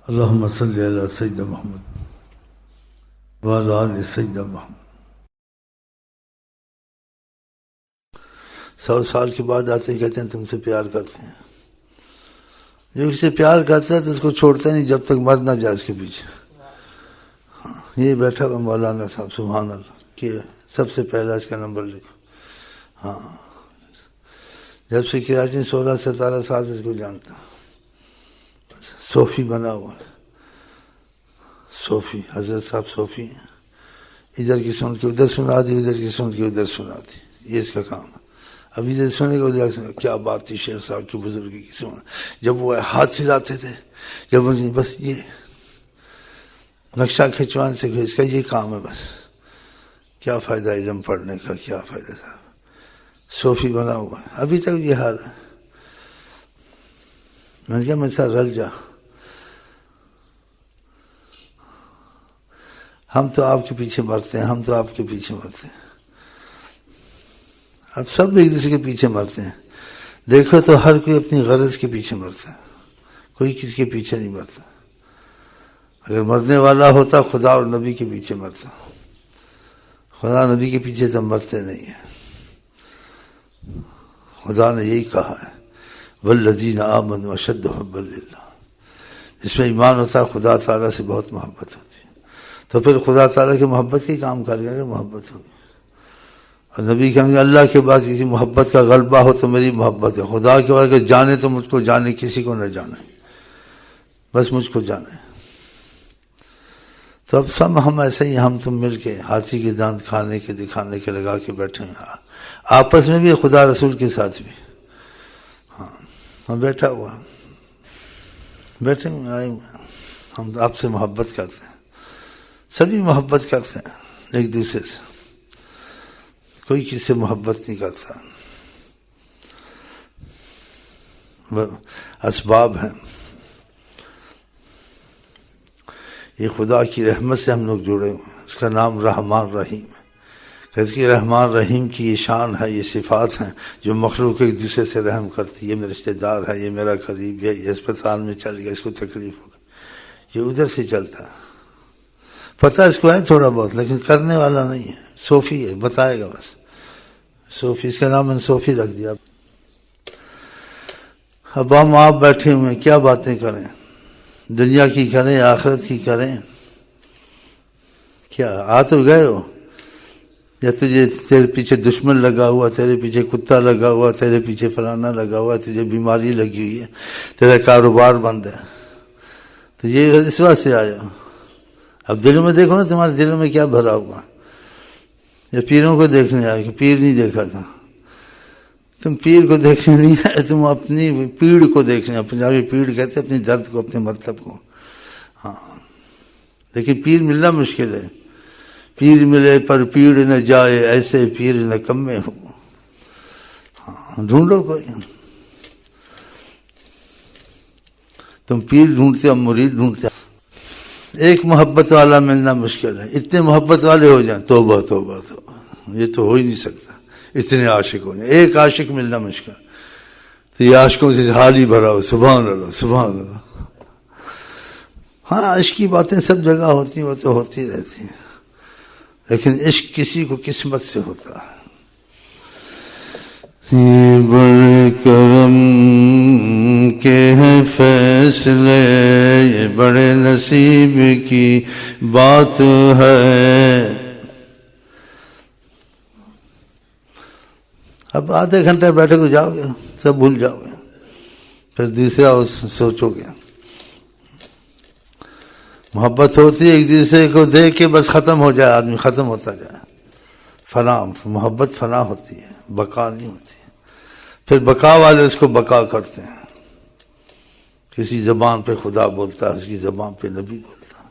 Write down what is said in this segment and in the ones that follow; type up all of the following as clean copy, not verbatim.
اللہم صلی علی سیدنا محمد وعلی آل سیدنا محمد۔ 100 سال کے بعد آتے ہیں، کہتے ہیں تم سے پیار کرتے ہیں۔ جو کسی پیار کرتا ہے تو اس کو چھوڑتا نہیں جب تک مر نہ جائے اس کے پیچھے۔ ہاں، یہ بیٹھا ہوا مولانا صاحب، سبحان اللہ، کہ سب سے پہلا اس کا نمبر لکھو۔ ہاں، جب سے کراچی 16-17 سال سے اس کو جانتا، صوفی بنا ہوا ہے، صوفی، حضرت صاحب صوفی ہیں، ادھر کی سن کے ادھر سنا دی، ادھر کی سن کے ادھر سنا دی، یہ اس کا کام ہے۔ اب ادھر سنے گا ادھر سنے گا، کیا بات تھی شیخ صاحب کی بزرگی کی، سنا جب وہ ہاتھ ہلاتے تھے، جب بس یہ نقشہ کھینچوانے سے اس کا یہ کام ہے، بس کیا فائدہ علم پڑھنے کا، کیا فائدہ صاحب، صوفی بنا ہوا ہے، ابھی تک یہ حال ہے۔ میں نے کہا میرے ساتھ رل جا، ہم تو آپ کے پیچھے مرتے ہیں، ہم تو آپ کے پیچھے مرتے ہیں، اب سب ایک دوسرے کے پیچھے مرتے ہیں۔ دیکھو تو ہر کوئی اپنی غرض کے پیچھے مرتا ہے، کوئی کسی کے پیچھے نہیں مرتا۔ اگر مرنے والا ہوتا خدا اور نبی کے پیچھے مرتا، خدا نبی کے پیچھے تو مرتے نہیں ہیں۔ خدا نے یہی کہا ہے، والذین آمنوا اشد حبا للہ، جس میں ایمان ہوتا ہے خدا تعالیٰ سے بہت محبت ہوتی ہے، تو پھر خدا تعالیٰ کی محبت کی کام کر گا کہ محبت ہوگی۔ اور نبی کہیں گے اللہ کے بعد کسی محبت کا غلبہ ہو تو میری محبت ہے، خدا کے بعد کہ جانے تو مجھ کو جانے، کسی کو نہ جانے، بس مجھ کو جانے۔ تو اب سب ہم ایسے ہی، ہم تم مل کے ہاتھی کے دانت کھانے کے دکھانے کے لگا کے بیٹھے ہیں، آپس میں بھی خدا رسول کے ساتھ بھی۔ ہاں، ہم بیٹھا ہوا، بیٹھے آئے ہوئے، ہم آپ سے محبت کرتے ہیں، سبھی محبت کرتے ہیں ایک دوسرے سے، کوئی کسی سے محبت نہیں کرتا۔ اسباب ہیں، یہ خدا کی رحمت سے ہم لوگ جڑے ہوئے ہیں، اس کا نام رحمان رحیم ہے۔ کہ کہ رحمان رحیم کی یہ شان ہے، یہ صفات ہیں جو مخلوق ایک دوسرے سے رحم کرتی، یہ میرا رشتہ دار ہے، یہ میرا قریب ہے، یہ اسپتال میں چل گیا، اس کو تکلیف ہوگی، یہ ادھر سے چلتا ہے، پتہ اس کو ہے تھوڑا بہت، لیکن کرنے والا نہیں ہے، صوفی ہے، بتائے گا بس، صوفی، اس کا نام میں نے صوفی رکھ دیا۔ اب ہم آپ بیٹھے ہوئے ہیں، کیا باتیں کریں، دنیا کی کریں، آخرت کی کریں، کیا آ تو گئے ہو، یا تجھے تیرے پیچھے دشمن لگا ہوا، تیرے پیچھے کتا لگا ہوا، تیرے پیچھے فلانا لگا ہوا، تجھے بیماری لگی ہوئی ہے، تیرا کاروبار بند ہے، تو یہ اس واسطے آیا۔ اب دلوں میں دیکھو نا، تمہارے دلوں میں کیا بھرا ہوا، یا پیروں کو دیکھنے آئے کہ پیر نہیں دیکھا تھا، تم پیر کو دیکھنے نہیں آئے، تم اپنی پیڑ کو دیکھنے، پنجابی پیڑ کہتے اپنی درد کو، اپنے مطلب کو۔ ہاں، لیکن پیر ملنا مشکل ہے، پیر ملے پر پیڑ نہ جائے، ایسے پیر نہ کمے ہو۔ ہاں، ڈھونڈو کوئی، تم پیر ڈھونڈتے ہو، مرید ڈھونڈتے ہو۔ ایک محبت والا ملنا مشکل ہے، اتنے محبت والے ہو جائیں، توبہ توبہ توبہ، یہ تو ہو ہی نہیں سکتا، اتنے عاشق ہو جائیں، ایک عاشق ملنا مشکل، تو یہ عاشقوں سے حال ہی بھرا ہو، سبحان اللہ سبحان اللہ۔ ہاں، عشق کی باتیں سب جگہ ہوتی ہیں، وہ تو ہوتی رہتی ہیں، لیکن عشق کسی کو قسمت سے ہوتا ہے۔ یہ بڑے کرم کے ہیں فیصلے، یہ بڑے نصیب کی بات ہے۔ اب آدھے گھنٹے بیٹھے تو جاؤ گے، سب بھول جاؤ گے، پھر دوسرا سوچو گے۔ محبت ہوتی ہے ایک دوسرے کو دیکھ کے، بس ختم ہو جائے آدمی، ختم ہوتا جائے، فنا، محبت فنا ہوتی ہے، بقا نہیں ہوتی۔ پھر بقا والے اس کو بقا کرتے ہیں، کسی زبان پہ خدا بولتا ہے، اس کی زبان پہ نبی بولتا ہے،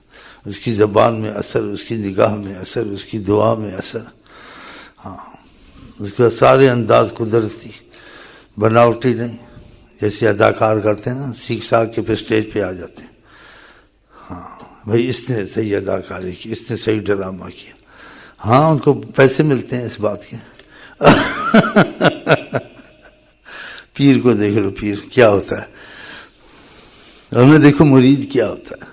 اس کی زبان میں اثر، اس کی نگاہ میں اثر، اس کی دعا میں اثر۔ ہاں، اس کا سارے انداز قدرتی، بناوٹی نہیں، جیسے اداکار کرتے ہیں نا، سیکھ ساکھ کے پھر اسٹیج پہ آ جاتے ہیں، ہاں بھائی اس نے صحیح اداکاری کی، اس نے صحیح ڈرامہ کیا، ہاں ان کو پیسے ملتے ہیں اس بات کے۔ پیر کو دیکھ لو، پیر کیا ہوتا ہے، اور میں دیکھو مرید کیا ہوتا ہے.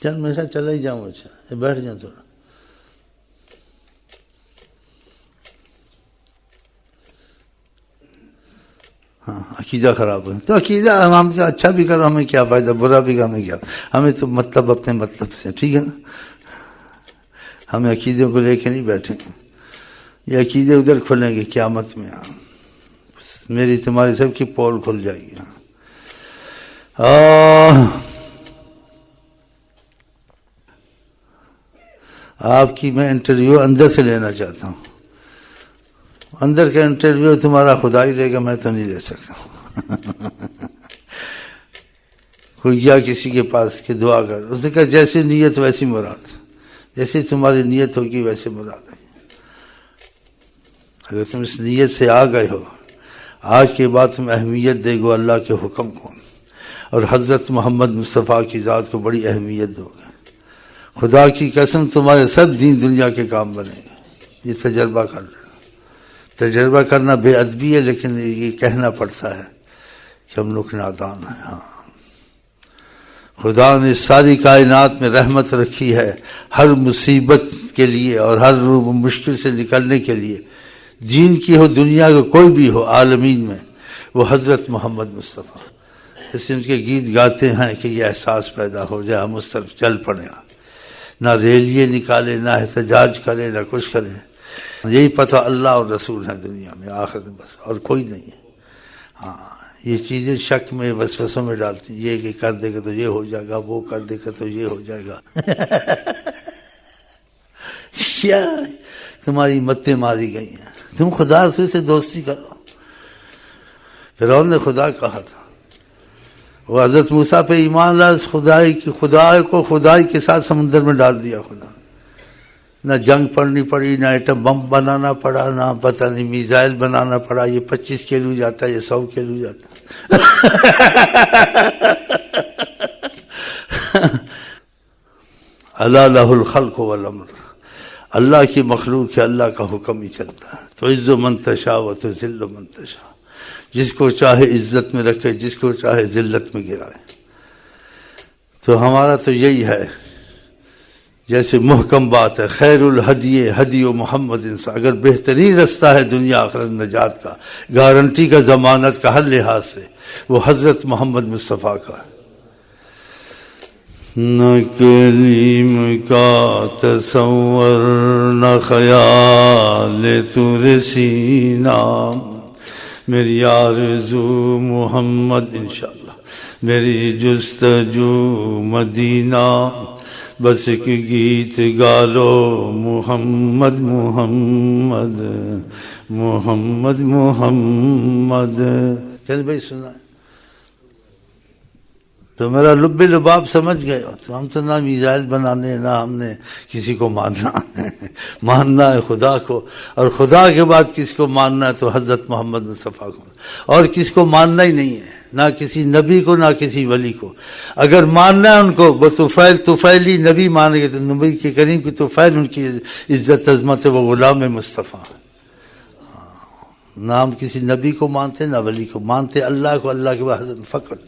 چل میں چلا ہی جاؤں. اچھا بیٹھ جاؤں تھوڑا. ہاں عقیدہ خراب ہے تو عقیدہ ہم اچھا بھی کرو ہمیں کیا فائدہ, برا بھی ہمیں کیا, ہمیں تو مطلب اپنے مطلب سے, ٹھیک ہے نا. ہمیں عقیدوں کو لے کے نہیں بیٹھیں گے, یہ عقیدے ادھر کھلیں گے قیامت میں. میری تمہاری سب کی پول کھل جائے گی. آپ کی میں انٹرویو اندر سے لینا چاہتا ہوں. اندر کا انٹرویو تمہارا خدا ہی لے گا, میں تو نہیں لے سکتا ہوں. کوئی گیا کسی کے پاس کہ دعا کر, اس نے کہا جیسی نیت ویسی مراد, جیسی تمہاری نیت ہوگی ویسے مراد ہے. اگر تم اس نیت سے آ گئے ہو, آج کے بعد تم اہمیت دے گو اللہ کے حکم کو, اور حضرت محمد مصطفیٰ کی ذات کو بڑی اہمیت دو گے. خدا کی قسم تمہارے سب دین دنیا کے کام بنے گے. یہ تجربہ کر لیں. تجربہ کرنا بے ادبی ہے, لیکن یہ کہنا پڑتا ہے کہ ہم لوگ نادان ہیں. ہاں خدا نے ساری کائنات میں رحمت رکھی ہے ہر مصیبت کے لیے اور ہر مشکل سے نکلنے کے لیے. دین کی ہو دنیا کا کوئی بھی ہو عالمین میں, وہ حضرت محمد مصطفیٰ. اس ان کے گیت گاتے ہیں کہ یہ احساس پیدا ہو جائے ہم اس طرف چل پڑیں. نہ ریلیے نکالے, نہ احتجاج کرے, نہ کچھ کرے. یہی پتہ اللہ اور رسول ہیں دنیا میں آخر میں, بس اور کوئی نہیں ہے. ہاں یہ چیزیں شک میں وسوسوں میں ڈالتی, یہ کہ کر دے گا تو یہ ہو جائے گا, وہ کر دے گا تو یہ ہو جائے گا. کیا تمہاری متیں ماری گئی ہیں. تم خدا رسول سے دوستی کرو. فرعون نے خدا کہا تھا, وہ حضرت موسیٰ پہ ایمان لا, خدا کو خدائی کے ساتھ سمندر میں ڈال دیا. خدا نہ جنگ پڑنی پڑی, نہ ایٹم بم بنانا پڑا, نہ پتہ نہیں میزائل بنانا پڑا. یہ 25 کلو جاتا ہے, یہ 100 کلو جاتا ہے. الا لہ الخلق والامر, اللہ کی مخلوق ہے, اللہ کا حکم ہی چلتا ہے. تو عز من تشاء و تذل من تشاء, جس کو چاہے عزت میں رکھے, جس کو چاہے ذلت میں گرائے. تو ہمارا تو یہی ہے, جیسے محکم بات ہے, خیر الہدی ہدی و محمد انسان. اگر بہترین رستہ ہے دنیا آخرت نجات کا, گارنٹی کا, ضمانت کا, ہر لحاظ سے, وہ حضرت محمد مصطفیٰ کا ہے. نہ کلیم کا تصور, نہ خیال تو سینہ, میری آرزو محمد انشاءاللہ, میری جستجو مدینہ. بس ایک گیت گالو محمد محمد محمد محمد. چل بھائی سنا تو میرا لب لباب سمجھ گئے ہو. تو ہم تو نہ میزائل بنانے, نہ ہم نے کسی کو ماننا ہے خدا کو, اور خدا کے بعد کس کو ماننا ہے تو حضرت محمد مصطفیٰ کو, اور کس کو ماننا ہی نہیں ہے, نہ کسی نبی کو, نہ کسی ولی کو. اگر ماننا ہے ان کو, وہ طفیلی نبی مانیں گے تو نبی کے کریم کی طفیل ان کی عزت عظمت ہے, وہ غلام مصطفیٰ. نہ ہم کسی نبی کو مانتے, نہ ولی کو مانتے, اللہ کو, اللہ کے بعد فقط.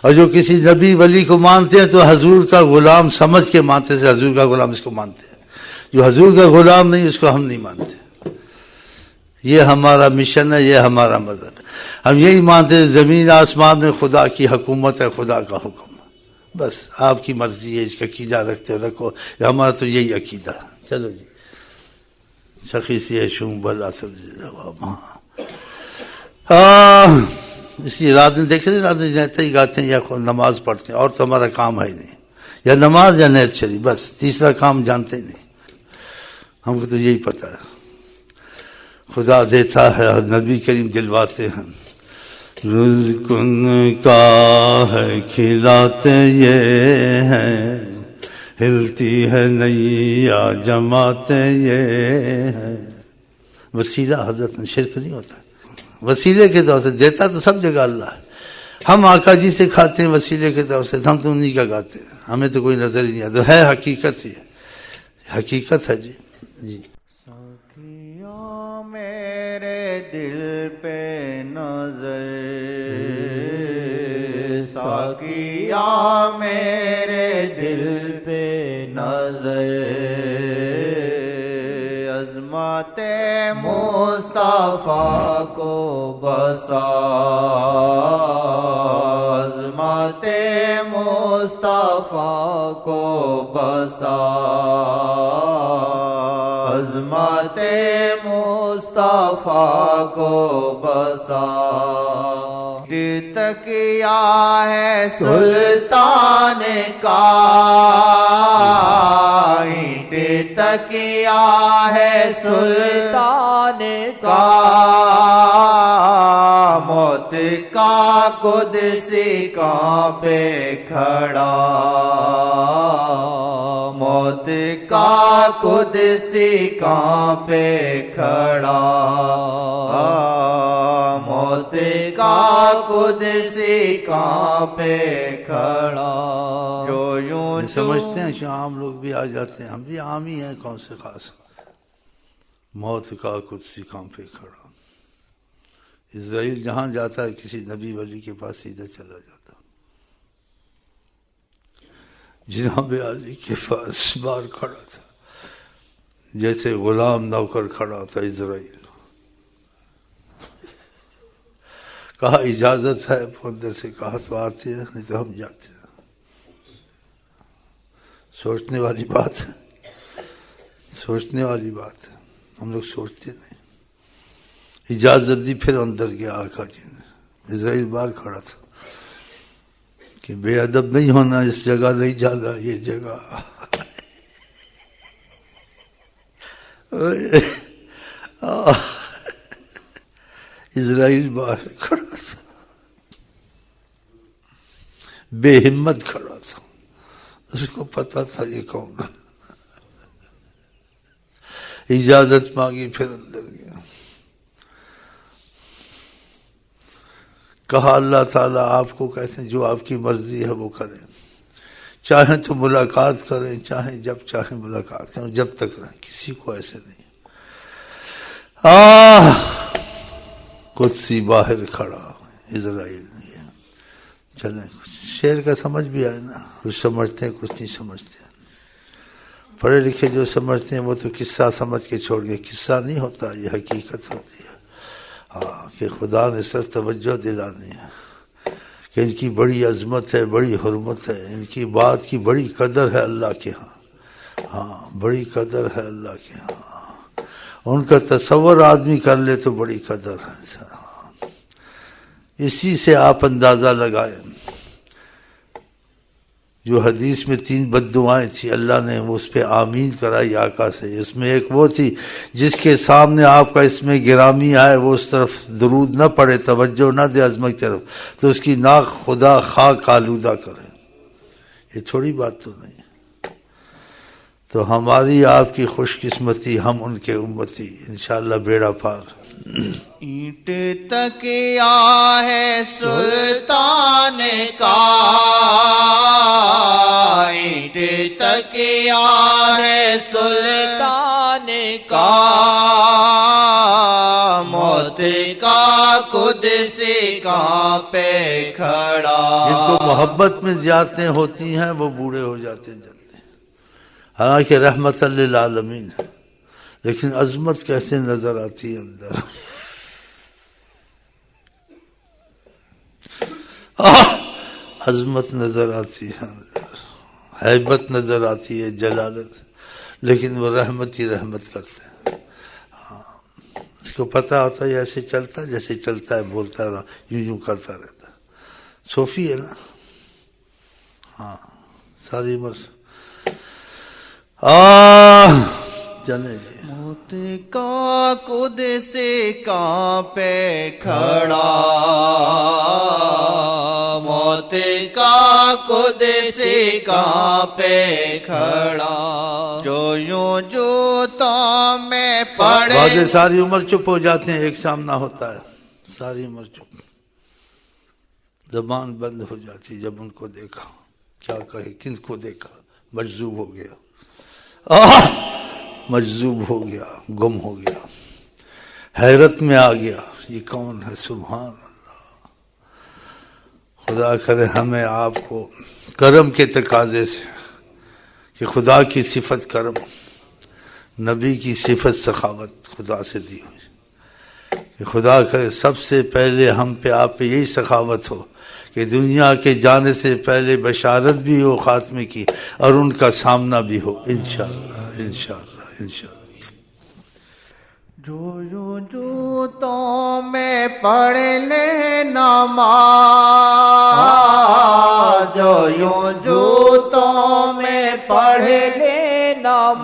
اور جو کسی نبی ولی کو مانتے ہیں تو حضور کا غلام سمجھ کے مانتے ہیں, حضور کا غلام اس کو مانتے ہیں. جو حضور کا غلام نہیں, اس کو ہم نہیں مانتے. یہ ہمارا مشن ہے, یہ ہمارا مذہب ہے. ہم یہی مانتے ہیں زمین آسمان میں خدا کی حکومت ہے, خدا کا حکم. بس آپ کی مرضی ہے, اس کا عقیدہ رکھتے رکھو. ہمارا تو یہی عقیدہ. چلو جی, سخی سی شوم بلا اسی رات میں دیکھتے رات میں نیت ہی گاتے ہیں یا نماز پڑھتے ہیں, اور تو ہمارا کام ہے ہی نہیں. یا نماز یا نیت شریف, بس تیسرا کام جانتے ہی نہیں. ہم کو تو یہی پتہ ہے خدا دیتا ہے اور نبی کریم دلواتے ہیں. رزق ان کا ہے کھلاتے یہ ہیں, ہلتی ہے نیا جماتے یہ ہیں. وسیلہ حضرت میں شرک نہیں ہوتا, وسیلے کے طور سے دیتا تو سب جگہ اللہ ہے. ہم آقا جی سے کھاتے ہیں وسیلے کے طور سے, ہم تو انہیں کا گاتے ہیں, ہمیں تو کوئی نظر ہی نہیں آتا. ہے حقیقت, یہ حقیقت ہے. جی جی. دل پہ نظر، ساقیا میرے دل پہ نظر، عظمت مصطفیٰ کو بسا، عظمت مصطفیٰ کو بسا، عظمت مصطفیٰ کو بسا، تکیا ہے سلطان کا، اینٹ تکیا ہے سلطان کا، موت کا قدسی کانپے کھڑا، موت کا قدسی کانپے کھڑا، موت کا قدسی کانپے کھڑا، جو یوں سمجھتے ہیں کہ عام لوگ بھی آ جاتے ہیں، ہم بھی عام ہی ہیں، کون سے خاص۔ موت کا قدسی کانپے کھڑا، اسرائیل جہاں جاتا ہے کسی نبی ولی کے پاس سیدھا چلا جاتا، جناب علی کے پاس بار کھڑا تھا، جیسے غلام نوکر کھڑا تھا اسرائیل، کہا اجازت ہے، اندر سے کہا تو آتے ہیں، نہیں تو ہم جاتے ہیں۔ سوچنے والی بات ہے، سوچنے والی بات ہے، ہم لوگ سوچتے نہیں۔ اجازت دی، پھر اندر گیا آقا جی نے، اسرائیل باہر کھڑا تھا کہ بے ادب نہیں ہونا، اس جگہ نہیں جانا، یہ جگہ اسرائیل باہر کھڑا تھا، بے ہمت کھڑا تھا، اس کو پتا تھا یہ کون ہے، اجازت مانگی، پھر اندر گیا، کہا اللہ تعالیٰ آپ کو کہتے ہیں جو آپ کی مرضی ہے وہ کریں، چاہیں تو ملاقات کریں، چاہیں جب چاہیں ملاقات کریں، جب تک رہیں، کسی کو ایسے نہیں۔ قدسی باہر کھڑا اسرائیل، چلیں کچھ شعر کا سمجھ بھی آئے نا، کچھ سمجھتے ہیں کچھ نہیں سمجھتے ہیں، پڑھے لکھے جو سمجھتے ہیں وہ تو قصہ سمجھ کے چھوڑ گئے، قصہ نہیں ہوتا، یہ حقیقت ہوتی ہے، کہ خدا نے صرف توجہ دلانی ہے کہ ان کی بڑی عظمت ہے، بڑی حرمت ہے، ان کی بات کی بڑی قدر ہے اللہ کے ہاں، بڑی قدر ہے اللہ کے ہاں، ان کا تصور آدمی کر لے تو بڑی قدر ہے، اسی سے آپ اندازہ لگائیں۔ جو حدیث میں 3 بددعائیں تھی، اللہ نے اس پہ آمین کرائی آقا سے، اس میں ایک وہ تھی جس کے سامنے آپ کا اس میں گرامی آئے وہ اس طرف درود نہ پڑے، توجہ نہ دے عظمت کی طرف، تو اس کی ناک خدا خاک آلودہ کرے، یہ تھوڑی بات تو نہیں۔ تو ہماری آپ کی خوش قسمتی، ہم ان کے امتی، انشاءاللہ بیڑا پار۔ اینٹ تکیا ہے سلطان کا، اینٹ تکیا ہے سلطان کا، موت کا قدسی کانپے کھڑا، جن کو محبت میں زیارتیں ہوتی ہیں وہ بوڑھے ہو جاتے ہیں جلدی، حالانکہ رحمت للعالمین ہے، لیکن عظمت کیسے نظر آتی ہے اندر، عظمت نظر آتی ہے اندر، ہیبت نظر آتی ہے، جلالت، لیکن وہ رحمت ہی رحمت کرتے ہیں۔ اس کو پتہ ہوتا ہے ایسے چلتا ہے جیسے چلتا ہے، بولتا ہے، یوں یوں کرتا رہتا ہے، صوفی ہے نا، ساری عمر چلیں جی۔ موت کا قدسی کانپے کھڑا، موت کا قدسی کانپے کھڑا، جو یوں جوتوں میں پڑے۔ بعض ساری عمر چپ ہو جاتے ہیں، ایک سامنا ہوتا ہے، ساری عمر چپ، زبان بند ہو جاتی، جب ان کو دیکھا کیا کہے، کن کو دیکھا، مجذوب ہو گیا، مجذوب ہو گیا، گم ہو گیا۔ حیرت میں آ گیا یہ کون ہے، سبحان اللہ۔ خدا کرے ہمیں آپ کو کرم کے تقاضے سے کہ خدا کی صفت کرم، نبی کی صفت سخاوت خدا سے دی ہوئی، کہ خدا کرے سب سے پہلے ہم پہ آپ پہ یہی سخاوت ہو کہ دنیا کے جانے سے پہلے بشارت بھی ہو خاتمے کی اور ان کا سامنا بھی ہو، انشاءاللہ انشاءاللہ انشاءاللہ۔ جو یوں جوتوں میں پڑھ لے نماز، جو یوں جوتوں میں پڑھ لے نماز،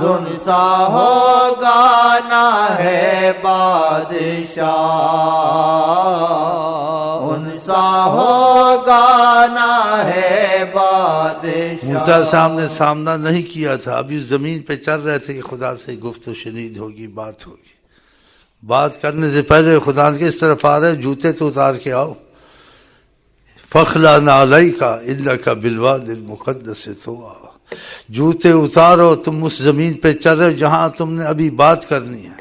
ان سا ہوگا نہ ہے بادشاہ، ان سا ہوگا نہ ہے بادشاہ۔ موسیٰ صاحب نے سامنا نہیں کیا تھا، ابھی زمین پہ چل رہے تھے کہ خدا سے گفت و شنید ہوگی، بات ہوگی۔ بات کرنے سے پہلے خدا کے اس طرف آ رہے، جوتے تو اتار کے آؤ، فخلا نعلیک انک بالوادی المقدس طویٰ، جوتے اتارو، تم اس زمین پہ چل رہے جہاں تم نے ابھی بات کرنی ہے۔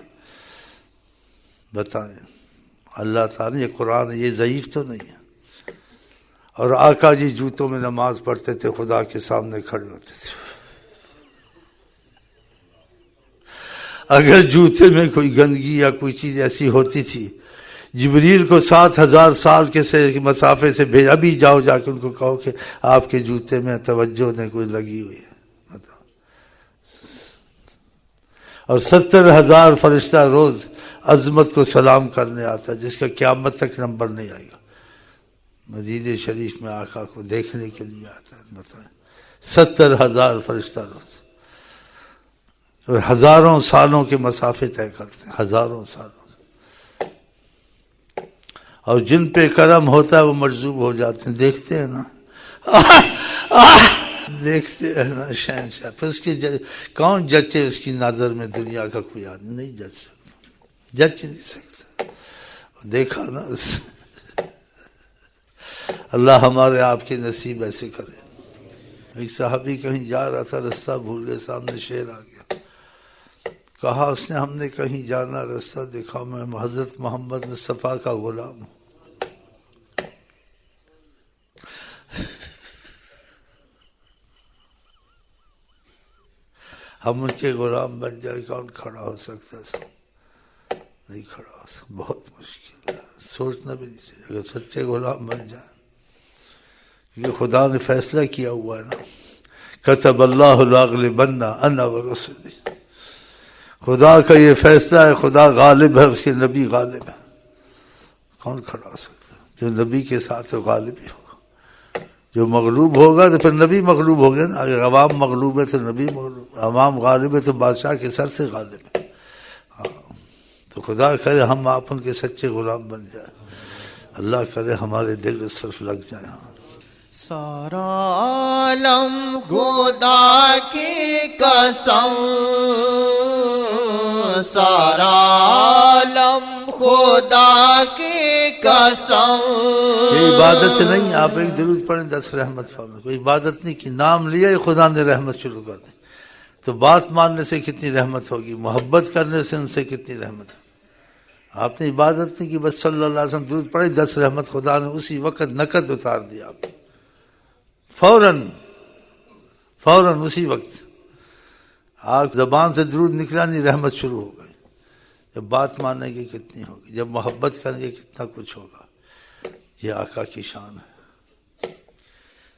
بتائیں اللہ تعالیٰ، یہ قرآن یہ ضعیف تو نہیں ہے؟ اور آقا جی جوتوں میں نماز پڑھتے تھے، خدا کے سامنے کھڑے ہوتے تھے۔ اگر جوتے میں کوئی گندگی یا کوئی چیز ایسی ہوتی تھی، جبریل کو 7000 سال کے مسافے سے بھیج، ابھی جاؤ جا کے ان کو کہو کہ آپ کے جوتے میں توجہ نے کوئی لگی ہوئی ہے۔ اور 70,000 فرشتہ روز عظمت کو سلام کرنے آتا، جس کا قیامت تک نمبر نہیں آئے گا۔ مدینہ شریف میں آقا کو دیکھنے کے لیے آتا ہے، بتائیں 70,000 فرشتہ روز، اور ہزاروں سالوں کے مسافے طے کرتے ہیں، ہزاروں سالوں۔ اور جن پہ کرم ہوتا ہے وہ مجذوب ہو جاتے ہیں، دیکھتے ہیں نا، دیکھتے ہیں نا شہنشاہ۔ پھر اس کی کون جچے اس کی نظر میں؟ دنیا کا کوئی آدمی نہیں جج سکتا، جج نہیں سکتا۔ دیکھا نا اللہ ہمارے آپ کے نصیب ایسے کرے۔ ایک صحابی کہیں جا رہا تھا، رستہ بھول گئے، سامنے شیر آ گیا، کہا اس نے ہم نے کہیں جانا، رستہ دیکھا، میں حضرت محمد مصطفیٰ کا غلام ہوں۔ ہم ان کے غلام بن جائے، کون کھڑا ہو سکتا ہے؟ نہیں کھڑا ہو سکتا، بہت مشکل ہے، سوچنا بھی نہیں چاہیے۔ اگر سچے غلام بن جائیں، یہ خدا نے فیصلہ کیا ہوا ہے نا، کتب اللہ لاغلبن انا ورسلی، خدا کا یہ فیصلہ ہے، خدا غالب ہے، اس کے نبی غالب ہے، کون کھڑا ہو سکتا ہے؟ جو نبی کے ساتھ غالب ہی ہوگا، جو مغلوب ہوگا تو پھر نبی مغلوب ہو گیا نا۔ اگر عوام مغلوب ہے تو نبی مغلوب، عوام غالب ہے تو بادشاہ کے سر سے غالب ہے۔ تو خدا کرے ہم آپ ان کے سچے غلام بن جائیں، اللہ کرے ہمارے دل اس طرف لگ جائیں۔ سارا عالم خدا کی قسم، سارا عالم خدا کی قسم۔ یہ عبادت نہیں، آپ ایک درود پڑھیں 10 رحمت فامے، کوئی عبادت نہیں کی، نام لیا خدا نے رحمت شروع کر دی، تو بات ماننے سے کتنی رحمت ہوگی، محبت کرنے سے ان سے کتنی رحمت ہے۔ آپ نے عبادت نہیں کی، بس صلی اللہ علیہ وسلم درود پڑھے، 10 رحمت خدا نے اسی وقت نقد اتار دیا آپ فوراً اسی وقت۔ آپ زبان سے درود نکلا نہیں، رحمت شروع ہو گئی۔ جب بات ماننے کی کتنی ہوگی، جب محبت کریں گے کتنا کچھ ہوگا۔ یہ آقا کی شان ہے۔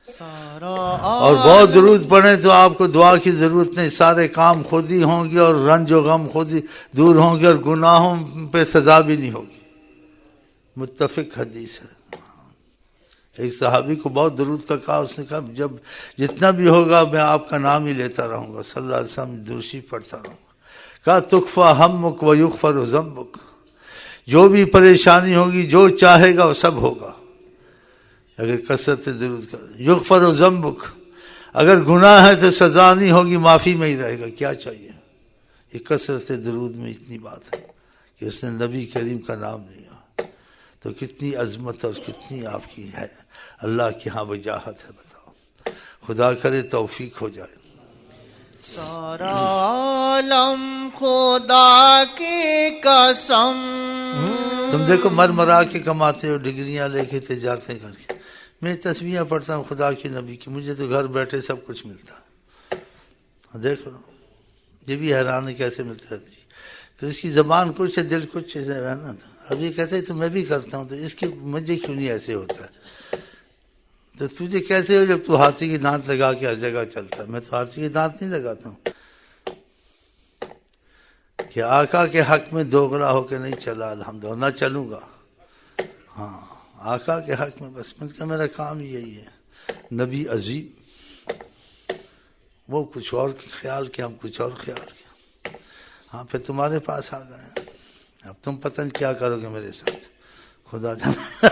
اور بہت درود پڑھیں تو آپ کو دعا کی ضرورت نہیں، سارے کام خود ہی ہوں گے، اور رنج و غم خود ہی دور ہوں گے، اور گناہوں پہ سزا بھی نہیں ہوگی۔ متفق حدیث ہے۔ ایک صحابی کو بہت درود کا کہا، اس نے کہا جب جتنا بھی ہوگا میں آپ کا نام ہی لیتا رہوں گا، صلی اللہ علیہ وسلم درشی پڑھتا رہوں گا۔ کہا تکفیٰ ہمک و یغفر ذنبک، جو بھی پریشانی ہوگی، جو چاہے گا وہ سب ہوگا اگر کثرت سے درود کر۔ یغفر ذنبک، اگر گناہ ہے تو سزا نہیں ہوگی، معافی میں ہی رہے گا، کیا چاہیے؟ یہ کثرت سے درود میں اتنی بات ہے کہ اس نے نبی کریم کا نام لیا، تو کتنی عظمت اور کتنی آپ کی ہے، اللہ کی ہاں وجاہت ہے۔ بتاؤ، خدا کرے توفیق ہو جائے۔ سارا عالم خدا کی قسم تم دیکھو مر مرا کے کماتے ہو، ڈگریاں لے کے، تجارتیں کر کے، میں تسبیحاں پڑھتا ہوں خدا کی نبی کی، مجھے تو گھر بیٹھے سب کچھ ملتا ہے، دیکھ لو، یہ بھی حیران ہے کیسے ملتا ہے جی۔ تو اس کی زبان کچھ ہے، دل کچھ ہے نا۔ اب یہ کہتے ہیں تو میں بھی کرتا ہوں، تو اس کی مجھے کیوں نہیں ایسے ہوتا ہے؟ تو تجھے کیسے ہو جب تو ہاتھی کی دانت لگا کے ہر جگہ چلتا ہے؟ میں تو ہاتھی کی دانت نہیں لگاتا ہوں کہ آقا کے حق میں دوغلا ہو کے نہیں چلا، الحمدللہ، نہ چلوں گا۔ ہاں، آقا کے حق میں بس مل کا میرا کام یہی ہے۔ نبی عظیم وہ کچھ اور خیال کیا، ہم کچھ اور خیال کیا۔ ہاں، پھر تمہارے پاس آ گئے، اب تم پتہ نہیں کیا کرو گے میرے ساتھ، خدا جانے۔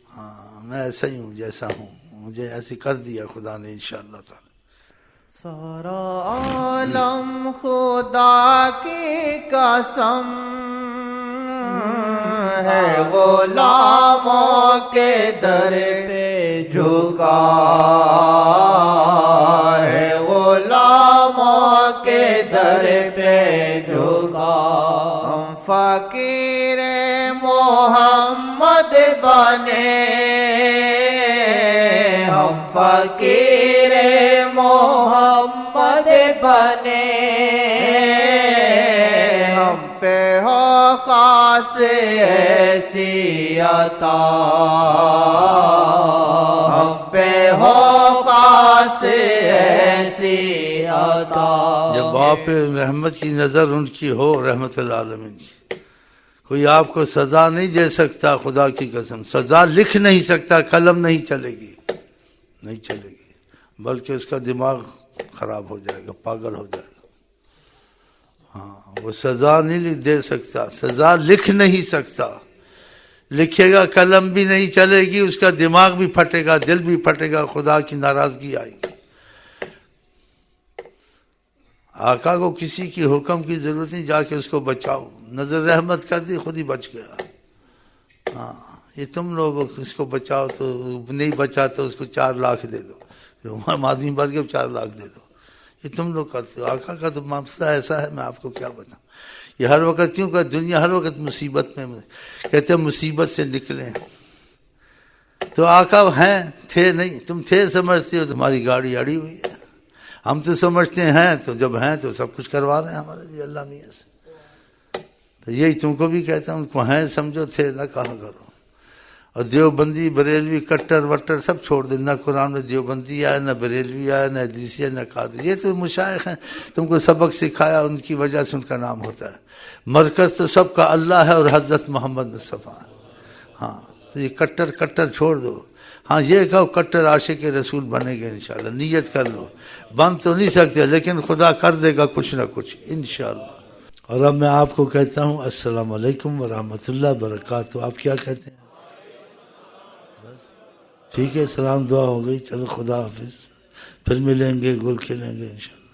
ہاں، میں ایسا ہی ہوں جیسا ہوں، مجھے ایسے کر دیا خدا نے انشاءاللہ تعالی۔ سارا عالم خدا کی قسم ہے، غلاموں کے در پہ جھکا ہے، غلاموں کے در پہ جھکا۔ ہم فقیر محمد بنے، ہم فقیر محمد بنے، ہم پہ ہو خاص ایسی عطا، ہم پہ ہو خاص ایسی عطا۔ جب آپ رحمت کی نظر ان کی ہو، رحمت العالمین کی، کوئی آپ کو سزا نہیں دے سکتا، خدا کی قسم، سزا لکھ نہیں سکتا، قلم نہیں چلے گی، نہیں چلے گی، بلکہ اس کا دماغ خراب ہو جائے گا، پاگل ہو جائے گا۔ ہاں، وہ سزا نہیں دے سکتا، سزا لکھ نہیں سکتا، لکھے گا قلم بھی نہیں چلے گی، اس کا دماغ بھی پھٹے گا، دل بھی پھٹے گا، خدا کی ناراضگی آئے گی۔ آقا کو کسی کی حکم کی ضرورت نہیں، جا کے اس کو بچاؤ، نظر رحمت کر دی، خود ہی بچ گیا۔ ہاں، یہ تم لوگ اس کو بچاؤ، تو نہیں بچا تو اس کو 4 لاکھ دے دو، جو آدمی بڑھ گئے 4 لاکھ دے دو، یہ تم لوگ کرتے ہو۔ آقا کا تو مسئلہ ایسا ہے، میں آپ کو کیا بتاؤں۔ یہ ہر وقت کیوں کہ دنیا ہر وقت مصیبت میں، کہتے ہیں مصیبت سے نکلیں، تو آقا ہیں، تھے نہیں، تم تھے سمجھتے ہو، تمہاری گاڑی اڑی ہوئی ہے۔ ہم تو سمجھتے ہیں، تو جب ہیں تو سب کچھ کروا رہے ہیں ہمارے لیے اللہ میاں سے۔ تو یہی تم کو بھی کہتا ہوں، ان کو ہیں سمجھو، تھے نہ کہا کرو۔ اور دیوبندی بریلوی کٹر وٹر سب چھوڑ دے، نہ قرآن میں دیوبندی آیا، نہ بریلوی آیا، نہ ادریسی آیا، نہ قادری، یہ تو مشائخ ہیں، تم کو سبق سکھایا، ان کی وجہ سے ان کا نام ہوتا ہے۔ مرکز تو سب کا اللہ ہے اور حضرت محمد مصطفیٰ۔ ہاں، تو یہ کٹر چھوڑ دو۔ ہاں، یہ کہو کٹر عاشق رسول بنے گے انشاءاللہ، نیت کر لو، بن تو نہیں سکتے لیکن خدا کر دے گا کچھ نہ کچھ انشاءاللہ۔ اور اب میں آپ کو کہتا ہوں السلام علیکم ورحمۃ اللہ وبرکاتہ۔ آپ کیا کہتے ہیں؟ بس ٹھیک ہے، سلام دعا ہو گئی، چلو خدا حافظ، پھر ملیں گے، گل کھلیں گے انشاءاللہ۔